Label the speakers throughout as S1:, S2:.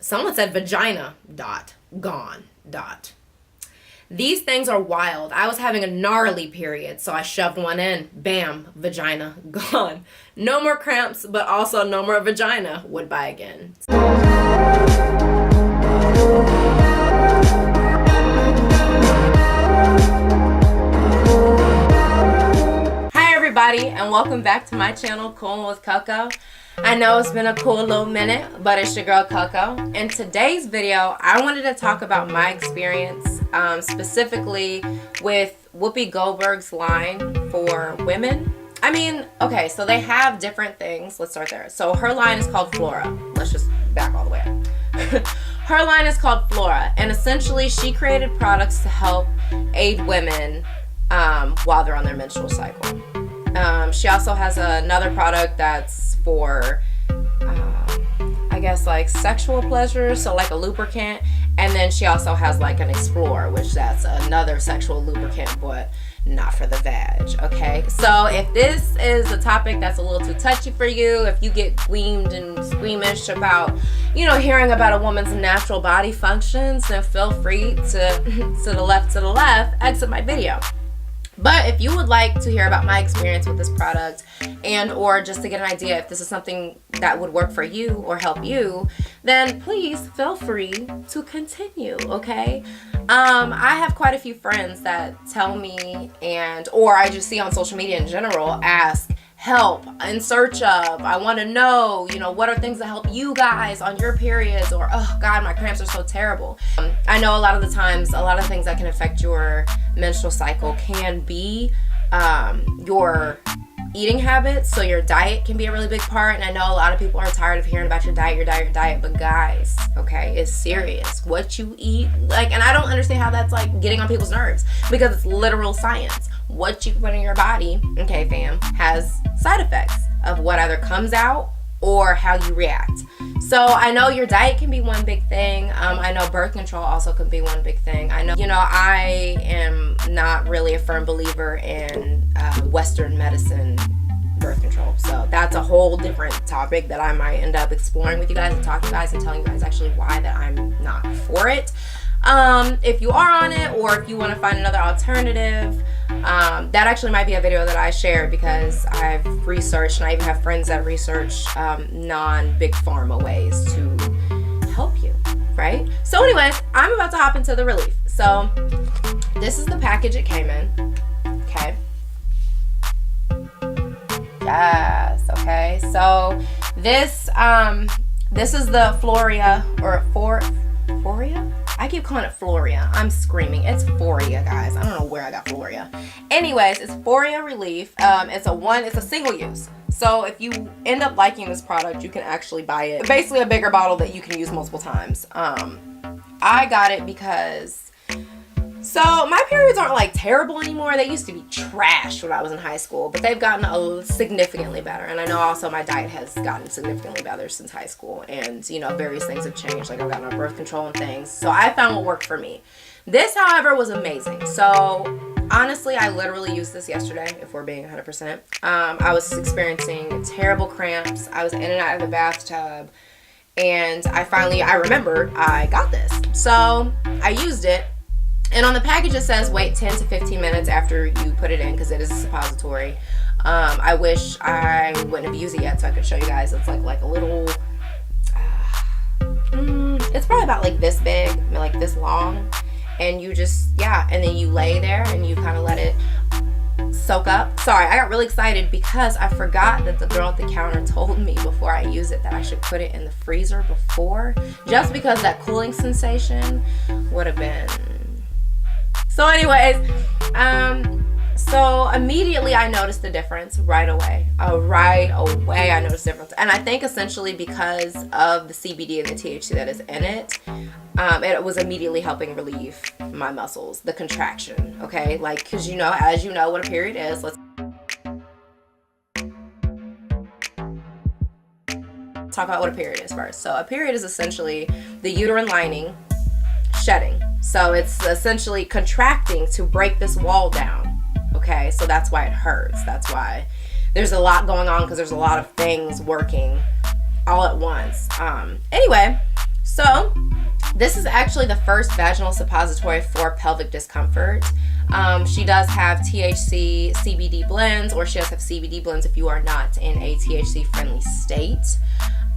S1: Someone said vagina, dot, gone, dot. These things are wild. I was having a gnarly period, so I shoved one in. Bam, vagina, gone. No more cramps, but also no more vagina. Would buy again. Hi everybody, and welcome back to my channel, Coolin' with Coco. I know it's been a cool little minute, but it's your girl Coco. In today's video, I wanted to talk about my experience, specifically with Whoopi Goldberg's line for women. I mean, okay, so they have different things. Let's start there. So her line is called Foria. Let's just back all the way up. Her line is called Foria, and essentially she created products to help aid women while they're on their menstrual cycle. She also has another product that's for, I guess, like sexual pleasure, so like a lubricant. And then she also has like an Explorer, which that's another sexual lubricant, but not for the vag, okay? So if this is a topic that's a little too touchy for you, if you get gleamed and squeamish about, you know, hearing about a woman's natural body functions, then feel free to the left, exit my video. But if you would like to hear about my experience with this product and or just to get an idea if this is something that would work for you or help you, then please feel free to continue, okay? I have quite a few friends that tell me or I just see on social media in general ask help in search of, I want to know, you know, what are things that help you guys on your periods, or oh god, my cramps are so terrible. I know a lot of the times a lot of things that can affect your menstrual cycle can be your eating habits, so your diet can be a really big part. And I know a lot of people are tired of hearing about your diet, but guys, okay, it's serious. What you eat, like, and I don't understand how that's like getting on people's nerves, because it's literal science. What you put in your body, okay fam, has side effects of what either comes out or how you react. So I know your diet can be one big thing. I know birth control also can be one big thing. I know, you know, I am not really a firm believer in Western medicine birth control. So that's a whole different topic that I might end up exploring with you guys and talking to you guys and telling you guys actually why that I'm not for it. If you are on it, or if you want to find another alternative, that actually might be a video that I share, because I've researched, and I even have friends that research non-big pharma ways to help you, right? So anyways, I'm about to hop into the relief. So this is the package it came in, okay? Yes, okay. So this is the Foria, or Foria? I keep calling it Foria. I'm screaming. It's Foria, guys. I don't know where I got Foria. Anyways, it's Foria Relief. It's a single use. So if you end up liking this product, you can actually buy it. Basically a bigger bottle that you can use multiple times. I got it because, so my periods aren't like terrible anymore. They used to be trash when I was in high school, but they've gotten significantly better. And I know also my diet has gotten significantly better since high school, and you know, various things have changed. Like I've gotten on birth control and things. So I found what worked for me. This, however, was amazing. So honestly, I literally used this yesterday, if we're being 100%. I was experiencing terrible cramps. I was in and out of the bathtub, and I remembered I got this. So I used it. And on the package it says wait 10 to 15 minutes after you put it in, because it is a suppository. I wish I wouldn't have used it yet so I could show you guys. It's like a little, it's probably about like this big, like this long. And you just, and then you lay there and you kind of let it soak up. Sorry, I got really excited because I forgot that the girl at the counter told me before I use it that I should put it in the freezer before, just because that cooling sensation would have been. So anyways, so immediately I noticed the difference right away. Right away I noticed the difference. And I think essentially because of the CBD and the THC that is in it, it was immediately helping relieve my muscles, the contraction, okay? Like, because you know, as you know what a period is, let's talk about what a period is first. So a period is essentially the uterine lining shedding. So it's essentially contracting to break this wall down, okay? So that's why it hurts. That's why there's a lot going on, because there's a lot of things working all at once. Anyway, so This is actually the first vaginal suppository for pelvic discomfort. She does have THC CBD blends, or she does have CBD blends if you are not in a THC friendly state.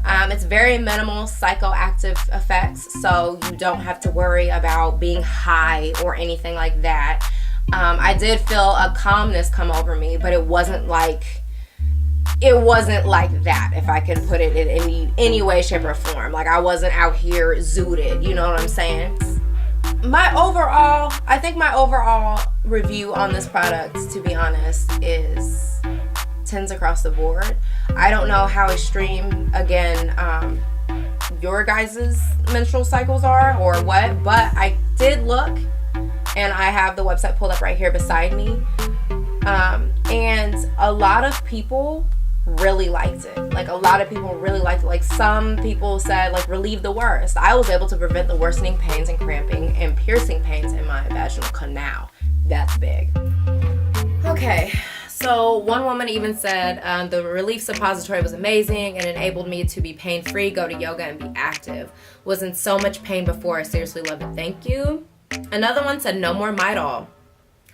S1: It's very minimal psychoactive effects, so you don't have to worry about being high or anything like that. I did feel a calmness come over me, but it wasn't like that, if I can put it in any way, shape, or form. Like, I wasn't out here zooted, you know what I'm saying? I think my overall review on this product, to be honest, is 10s across the board. I don't know how extreme, again, your guys' menstrual cycles are or what, but I did look, and I have the website pulled up right here beside me, and a lot of people really liked it. Like, a lot of people really liked it. Like, some people said, like, relieve the worst. I was able to prevent the worsening pains and cramping and piercing pains in my vaginal canal. That's big. Okay, so one woman even said, the relief suppository was amazing and enabled me to be pain-free, go to yoga, and be active. Was in so much pain before. I seriously love it. Thank you. Another one said, no more Midol.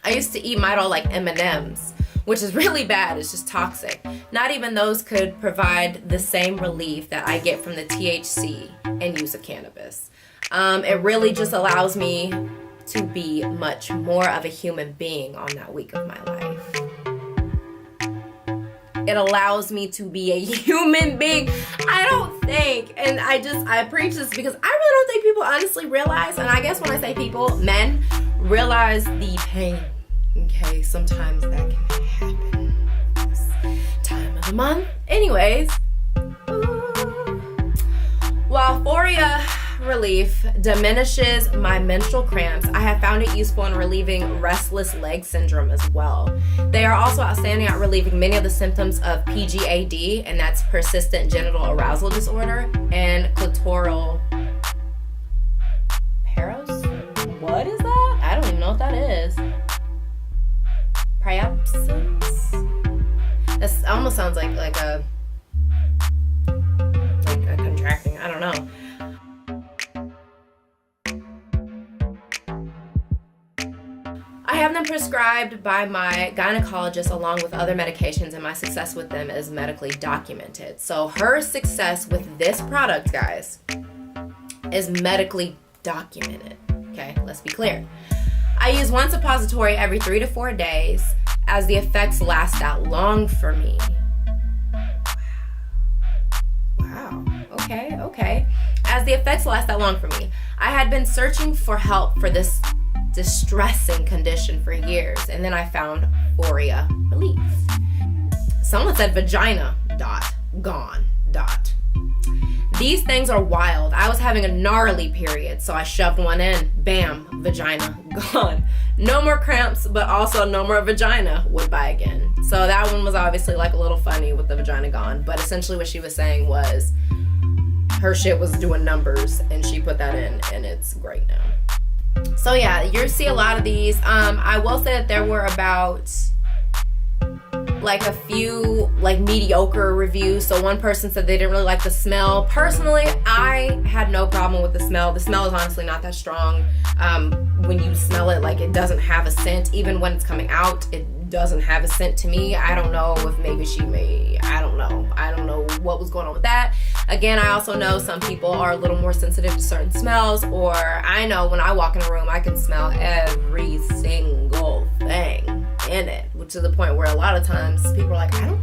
S1: I used to eat Midol like M&Ms, which is really bad. It's just toxic. Not even those could provide the same relief that I get from the THC and use of cannabis. It really just allows me to be much more of a human being on that week of my life. It allows me to be a human being. I don't think, and I preach this because I really don't think people honestly realize, and I guess when I say people, men, realize the pain. Okay, sometimes that can happen this time of the month. Anyways, while Foria relief diminishes my menstrual cramps, I have found it useful in relieving restless leg syndrome as well. They are also outstanding at relieving many of the symptoms of PGAD, and that's persistent genital arousal disorder, and clitoral paros. What is that? I don't even know what that is. Priapsis? That almost sounds like a contracting. I don't know. I have them prescribed by my gynecologist along with other medications, and my success with them is medically documented. So her success with this product, guys, is medically documented. Okay, let's be clear. I use one suppository every 3 to 4 days, as the effects last that long for me. Wow. Okay. As the effects last that long for me. I had been searching for help for this distressing condition for years, and then I found Foria relief. Someone said vagina, gone, These things are wild. I was having a gnarly period, so I shoved one in. Bam, vagina, gone. No more cramps, but also no more vagina. Would buy again. So that one was obviously like a little funny with the vagina gone, but essentially what she was saying was her shit was doing numbers, and she put that in, and it's great now. So yeah, you see a lot of these. I will say that there were about like a few like mediocre reviews. So one person said they didn't really like the smell. Personally, I had no problem with the smell. The smell is honestly not that strong. When you smell it, like, it doesn't have a scent. Even when it's coming out, it doesn't have a scent to me. I don't know if maybe I don't know what was going on with that. Again, I also know some people are a little more sensitive to certain smells, or I know when I walk in a room, I can smell every single thing in it, to the point where a lot of times people are like, I don't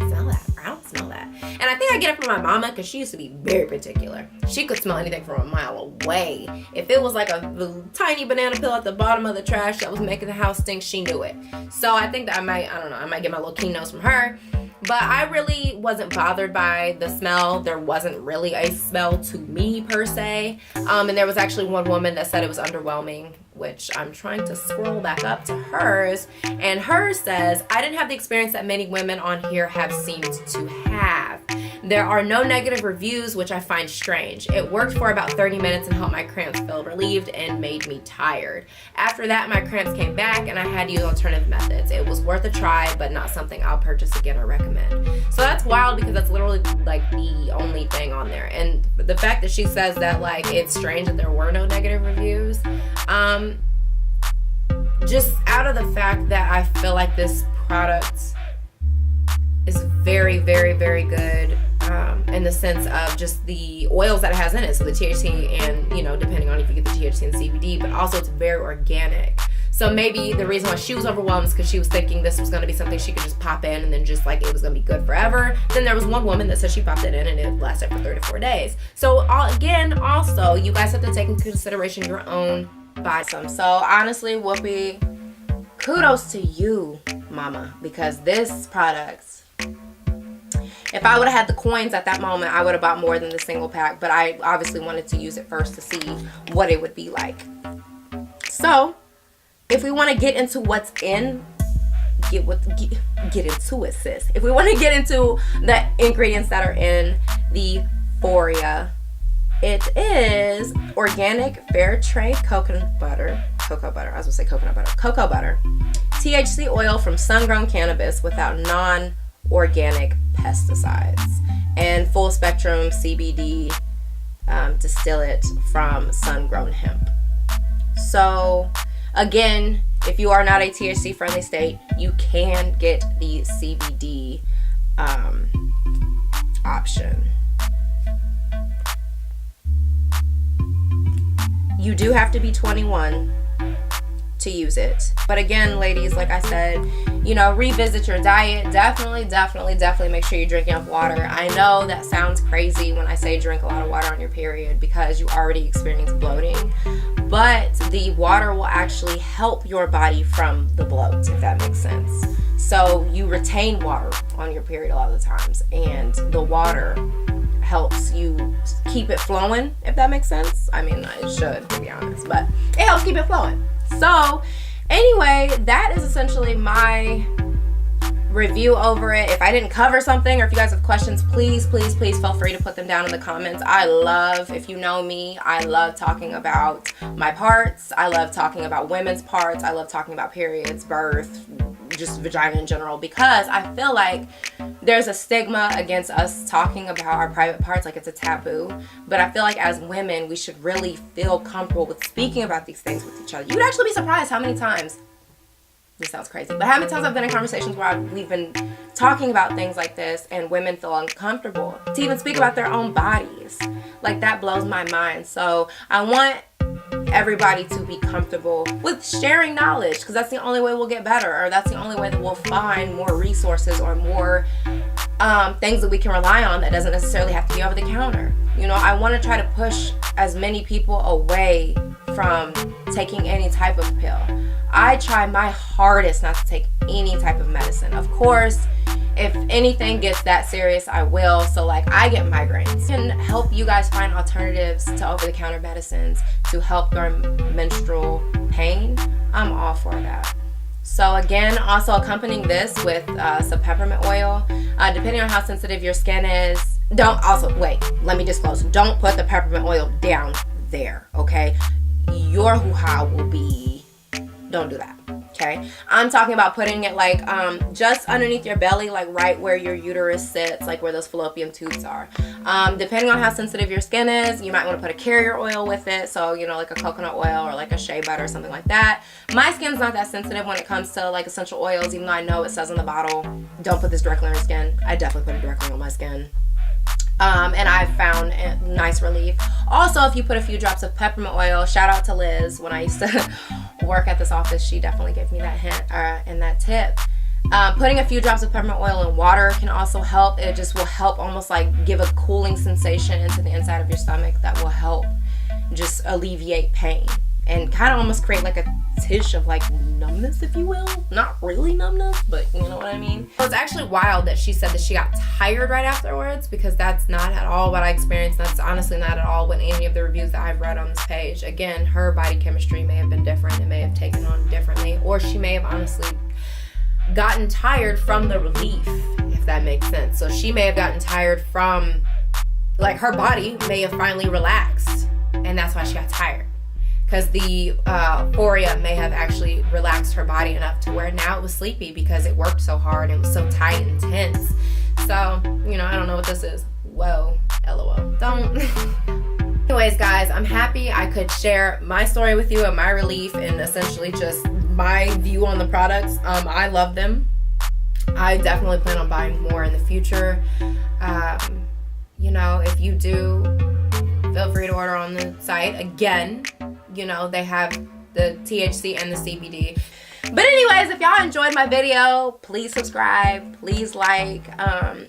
S1: smell that. And I think I get it from my mama, because she used to be very particular. She could smell anything from a mile away. If it was like a tiny banana peel at the bottom of the trash that was making the house stink, she knew it. So I think that I might get my little key nose from her. But I really wasn't bothered by the smell. There wasn't really a smell to me per se. And there was actually one woman that said it was underwhelming, which I'm trying to scroll back up to hers. And hers says, I didn't have the experience that many women on here have seemed to have. There are no negative reviews, which I find strange. It worked for about 30 minutes and helped my cramps feel relieved and made me tired. After that, my cramps came back and I had to use alternative methods. It was worth a try, but not something I'll purchase again or recommend. So that's wild because that's literally like the only thing on there. And the fact that she says that like it's strange that there were no negative reviews, just out of the fact that I feel like this product is very, very, very good in the sense of just the oils that it has in it. So the THC and, you know, depending on if you get the THC and CBD, but also it's very organic. So maybe the reason why she was overwhelmed is because she was thinking this was going to be something she could just pop in and then just like it was going to be good forever. Then there was one woman that said she popped it in and it lasted for 3 to 4 days. So again, also, you guys have to take into consideration your own body. So honestly, Whoopi, kudos to you, mama, because this product, if I would have had the coins at that moment, I would have bought more than the single pack, but I obviously wanted to use it first to see what it would be like. So, if we want to get into what's in, get into it, sis. If we want to get into the ingredients that are in the Foria, it is organic fair trade cocoa butter, THC oil from sun-grown cannabis without non-organic pesticides, and full spectrum CBD distillate from sun-grown hemp. So again, if you are not a THC friendly state, you can get the CBD option. You do have to be 21 to use it. But again, ladies, like I said, you know, revisit your diet. Definitely make sure you're drinking enough water. I know that sounds crazy when I say drink a lot of water on your period because you already experience bloating, but the water will actually help your body from the bloat, if that makes sense. So you retain water on your period a lot of the times, and the water helps you keep it flowing, if that makes sense. I mean, it should, to be honest, but it helps keep it flowing. So anyway, that is essentially my review over it. If I didn't cover something or if you guys have questions, please feel free to put them down in the comments. If you know me, I love talking about my parts. I love talking about women's parts. I love talking about periods, birth, just vagina in general, because I feel like there's a stigma against us talking about our private parts, like it's a taboo. But I feel like as women, we should really feel comfortable with speaking about these things with each other. You'd actually be surprised how many times, this sounds crazy, but how many times I've been in conversations where we've been talking about things like this and women feel uncomfortable to even speak about their own bodies. Like, that blows my mind. So I want everybody to be comfortable with sharing knowledge, because that's the only way we'll get better, or that's the only way that we'll find more resources or more things that we can rely on that doesn't necessarily have to be over the counter. You know, I want to try to push as many people away from taking any type of pill. I try my hardest not to take any type of medicine. Of course, if anything gets that serious, I will. So like, I get migraines. I can help you guys find alternatives to over-the-counter medicines to help your menstrual pain. I'm all for that. So again, also accompanying this with some peppermint oil. Depending on how sensitive your skin is, let me disclose. Don't put the peppermint oil down there, okay? Your hoo-ha will be, don't do that. Okay, I'm talking about putting it like just underneath your belly, like right where your uterus sits, like where those fallopian tubes are. Depending on how sensitive your skin is, you might want to put a carrier oil with it. So, you know, like a coconut oil or like a shea butter or something like that. My skin's not that sensitive when it comes to like essential oils, even though I know it says on the bottle, don't put this directly on your skin. I definitely put it directly on my skin. And I've found a nice relief. Also, if you put a few drops of peppermint oil, shout out to Liz. When I used to work at this office, she definitely gave me that hint and that tip. Putting a few drops of peppermint oil in water can also help. It just will help almost like give a cooling sensation into the inside of your stomach that will help just alleviate pain and kind of almost create like a tish of like numbness, if you will. Not really numbness, but you know what I mean. So it's actually wild that she said that she got tired right afterwards, because that's not at all what I experienced. That's honestly not at all what any of the reviews that I've read on this page. Again, her body chemistry may have been different. It may have taken on differently, or she may have honestly gotten tired from the relief, if if that makes sense. So she may have gotten tired from, like, her body may have finally relaxed, and that's why she got tired. Because the Foria may have actually relaxed her body enough to where now it was sleepy because it worked so hard and was so tight and tense. So, you know, I don't know what this is. Whoa, LOL. Don't. Anyways, guys, I'm happy I could share my story with you and my relief and essentially just my view on the products. I love them. I definitely plan on buying more in the future. You know, if you do, feel free to order on the site. Again, you know, they have the THC and the CBD. But anyways, if y'all enjoyed my video, please subscribe, please like.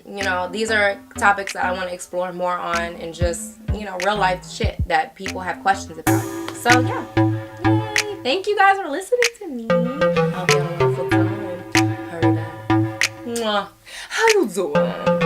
S1: You know, these are topics that I want to explore more on and just, you know, real life shit that people have questions about. So yeah, yay. Thank you guys for listening to me. I hope you have a wonderful time. Hurry back. Mwah. How you doing?